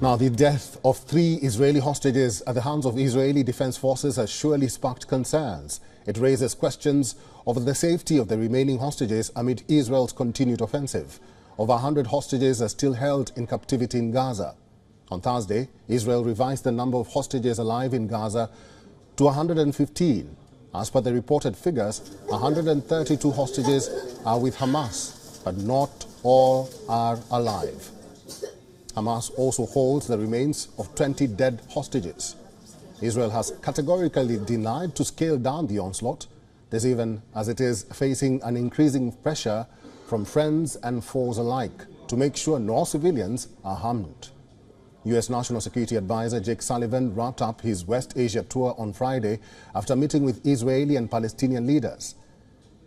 Now, the death of 3 Israeli hostages at the hands of Israeli Defense Forces has surely sparked concerns. It raises questions over the safety of the remaining hostages amid Israel's continued offensive. Over 100 hostages are still held in captivity in Gaza. On Thursday, Israel revised the number of hostages alive in Gaza to 115. As per the reported figures, 132 hostages are with Hamas, but not all are alive. Hamas also holds the remains of 20 dead hostages. Israel has categorically denied to scale down the onslaught, this even as it is facing an increasing pressure from friends and foes alike to make sure no civilians are harmed. U.S. National Security Advisor Jake Sullivan wrapped up his West Asia tour on Friday after meeting with Israeli and Palestinian leaders.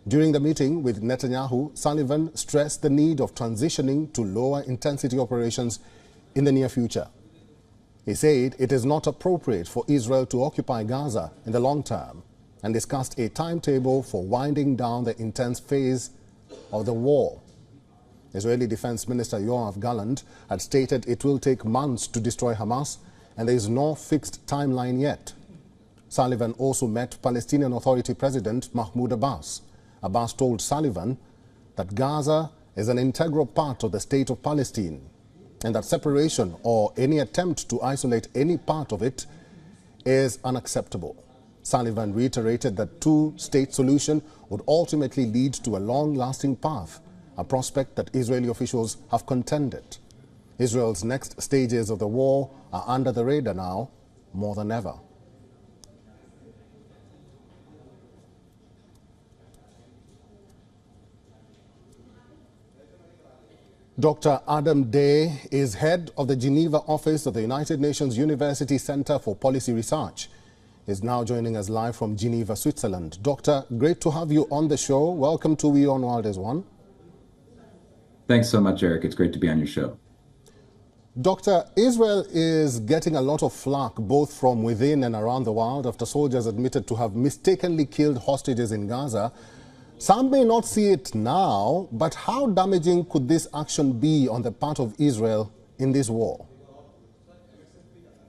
During the meeting with Netanyahu, Sullivan stressed the need of transitioning to lower-intensity operations in the near future. He said it is not appropriate for Israel to occupy Gaza in the long term and discussed a timetable for winding down the intense phase of the war. Israeli Defense Minister Yoav Gallant had stated it will take months to destroy Hamas, and there is no fixed timeline yet. Sullivan also met Palestinian Authority President Mahmoud Abbas. Abbas told Sullivan that Gaza is an integral part of the state of Palestine and that separation or any attempt to isolate any part of it is unacceptable. Sullivan reiterated that two-state solution would ultimately lead to a long-lasting path, a prospect that Israeli officials have contended. Israel's next stages of the war are under the radar now more than ever. Dr. Adam Day is head of the Geneva office of the United Nations University Center for Policy Research. He's now joining us live from Geneva, Switzerland. Doctor, great to have you on the show. Welcome to We On World as One. Thanks so much, Eric. It's great to be on your show. Doctor, Israel is getting a lot of flack both from within and around the world after soldiers admitted to have mistakenly killed hostages in Gaza. Some may not see it now, but how damaging could this action be on the part of Israel in this war?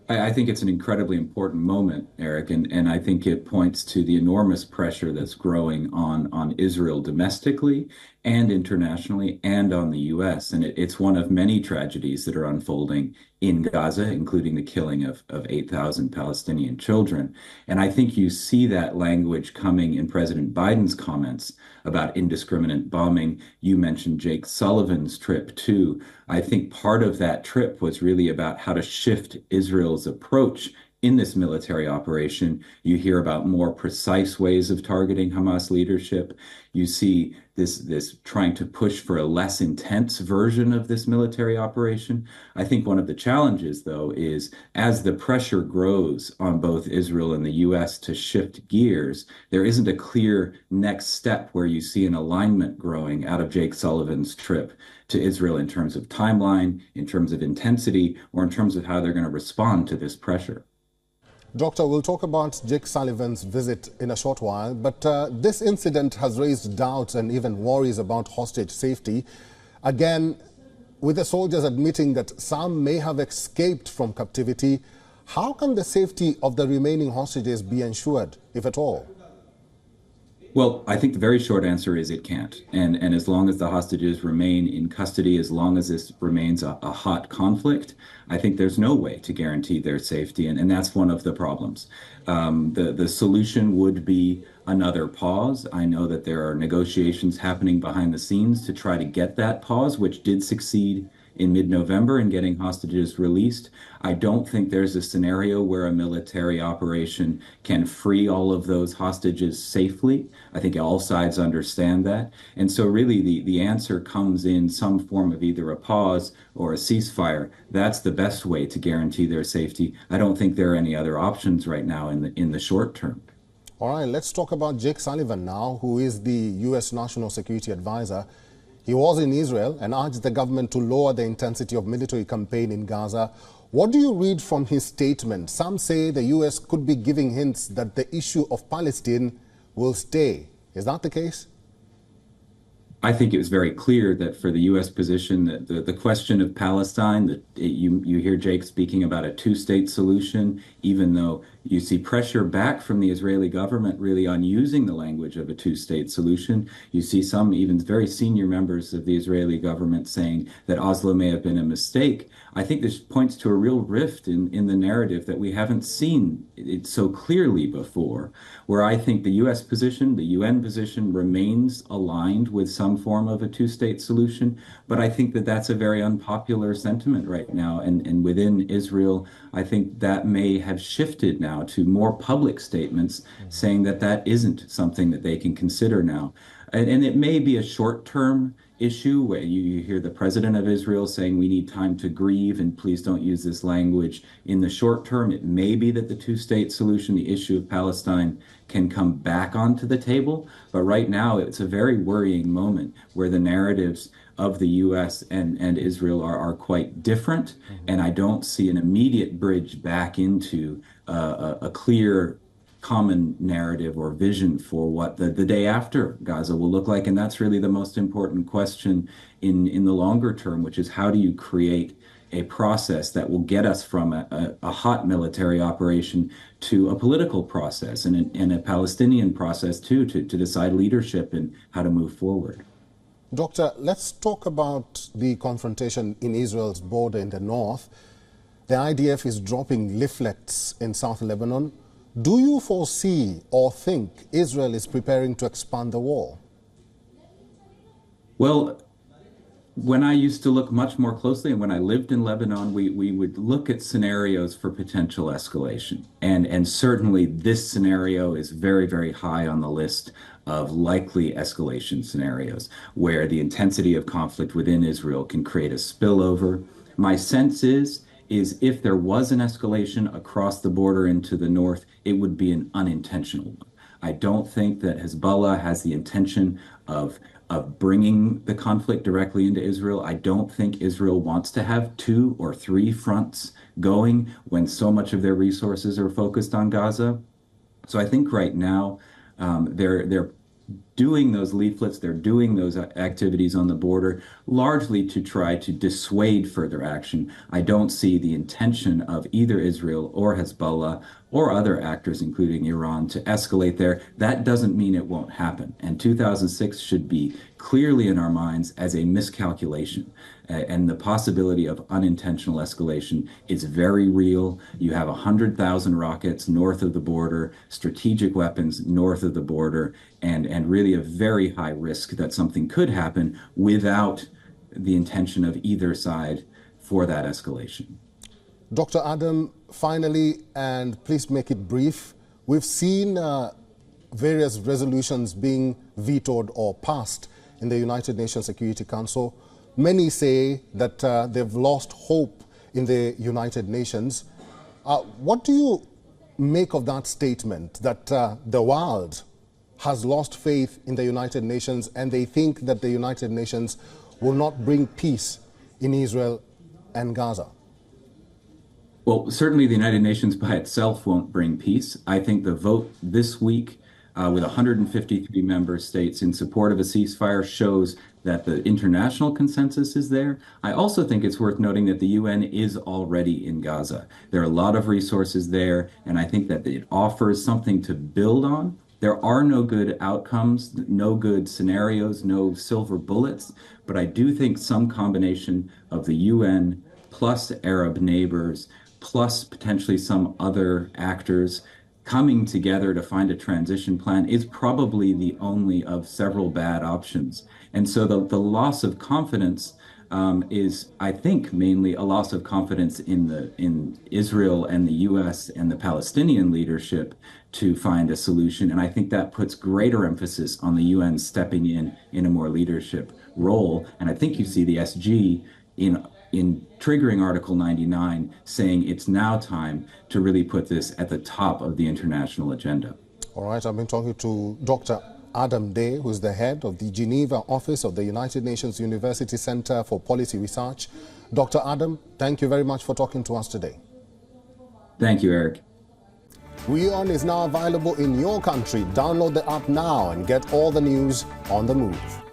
I think it's an incredibly important moment, Eric, and I think it points to the enormous pressure that's growing on Israel domestically and internationally and on the U.S. And it's one of many tragedies that are unfolding in Gaza, including the killing of 8,000 Palestinian children. And I think you see that language coming in President Biden's comments about indiscriminate bombing. You mentioned Jake Sullivan's trip, too. I think part of that trip was really about how to shift Israel's approach in this military operation. You hear about more precise ways of targeting Hamas leadership. You see this trying to push for a less intense version of this military operation. I think one of the challenges, though, is as the pressure grows on both Israel and the U.S. to shift gears, there isn't a clear next step where you see an alignment growing out of Jake Sullivan's trip to Israel in terms of timeline, in terms of intensity, or in terms of how they're going to respond to this pressure. Doctor, we'll talk about Jake Sullivan's visit in a short while, but this incident has raised doubts and even worries about hostage safety. Again, with the soldiers admitting that some may have escaped from captivity, how can the safety of the remaining hostages be ensured, if at all? Well, I think the very short answer is it can't. And as long as the hostages remain in custody, as long as this remains a hot conflict, I think there's no way to guarantee their safety. And that's one of the problems. The solution would be another pause. I know that there are negotiations happening behind the scenes to try to get that pause, which did succeed in mid-November in getting hostages released. I don't think there's a scenario where a military operation can free all of those hostages safely. I think all sides understand that. And so really the answer comes in some form of either a pause or a ceasefire. That's the best way to guarantee their safety. I don't think there are any other options right now in the short term. All right, let's talk about Jake Sullivan now, who is the U.S. National Security Advisor. He was in Israel and urged the government to lower the intensity of military campaign in Gaza. What do you read from his statement? Some say the U.S. could be giving hints that the issue of Palestine will stay. Is that the case? I think it was very clear that for the U.S. position, that the question of Palestine, you hear Jake speaking about a two-state solution, even though you see pressure back from the Israeli government really on using the language of a two-state solution. You see some even very senior members of the Israeli government saying that Oslo may have been a mistake. I think this points to a real rift in the narrative that we haven't seen it so clearly before, where I think the U.S. position, the UN position remains aligned with some form of a two-state solution. But I think that that's a very unpopular sentiment right now. And within Israel, I think that may have shifted now to more public statements saying that that isn't something that they can consider now. And it may be a short-term issue where you hear the president of Israel saying we need time to grieve and please don't use this language. In the short term, it may be that the two-state solution, the issue of Palestine, can come back onto the table. But right now, it's a very worrying moment where the narratives of the U.S. and Israel are quite different. And I don't see an immediate bridge back into a clear common narrative or vision for what the day after Gaza will look like. And that's really the most important question in the longer term, which is how do you create a process that will get us from a hot military operation to a political process and a Palestinian process too, to decide leadership and how to move forward. Doctor, let's talk about the confrontation in Israel's border in the north. The IDF is dropping leaflets in South Lebanon. Do you foresee or think Israel is preparing to expand the wall? Well, when I used to look much more closely, and when I lived in Lebanon, we would look at scenarios for potential escalation. And certainly this scenario is very, very high on the list of likely escalation scenarios, where the intensity of conflict within Israel can create a spillover. My sense is if there was an escalation across the border into the north, it would be an unintentional one. I don't think that Hezbollah has the intention of bringing the conflict directly into Israel. I don't think Israel wants to have 2 or 3 fronts going when so much of their resources are focused on Gaza. So I think right now they're doing those leaflets, they're doing those activities on the border, largely to try to dissuade further action. I don't see the intention of either Israel or Hezbollah or other actors, including Iran, to escalate there. That doesn't mean it won't happen. And 2006 should be clearly in our minds as a miscalculation. And the possibility of unintentional escalation is very real. You have 100,000 rockets north of the border, strategic weapons north of the border, and really a very high risk that something could happen without the intention of either side for that escalation. Dr. Adam, finally, and please make it brief, we've seen various resolutions being vetoed or passed in the United Nations Security Council. Many say that they've lost hope in the United Nations. What do you make of that statement that the world has lost faith in the United Nations and they think that the United Nations will not bring peace in Israel and Gaza? Well, certainly the United Nations by itself won't bring peace. I think the vote this week with 153 member states in support of a ceasefire shows that the international consensus is there. I also think it's worth noting that the UN is already in Gaza. There are a lot of resources there, and I think that it offers something to build on. There are no good outcomes, no good scenarios, no silver bullets, but I do think some combination of the UN plus Arab neighbors plus potentially some other actors coming together to find a transition plan is probably the only of several bad options. And so the loss of confidence is, I think, mainly a loss of confidence in Israel and the U.S. and the Palestinian leadership to find a solution. And I think that puts greater emphasis on the UN stepping in a more leadership role. And I think you see the SG in triggering Article 99 saying it's now time to really put this at the top of the international agenda. All right, I've been talking to Dr. Adam Day, who's the head of the Geneva office of the United Nations University Center for Policy Research. Dr. Adam, thank you very much for talking to us today. Thank you, Eric. WION is now available in your country. Download the app now and get all the news on the move.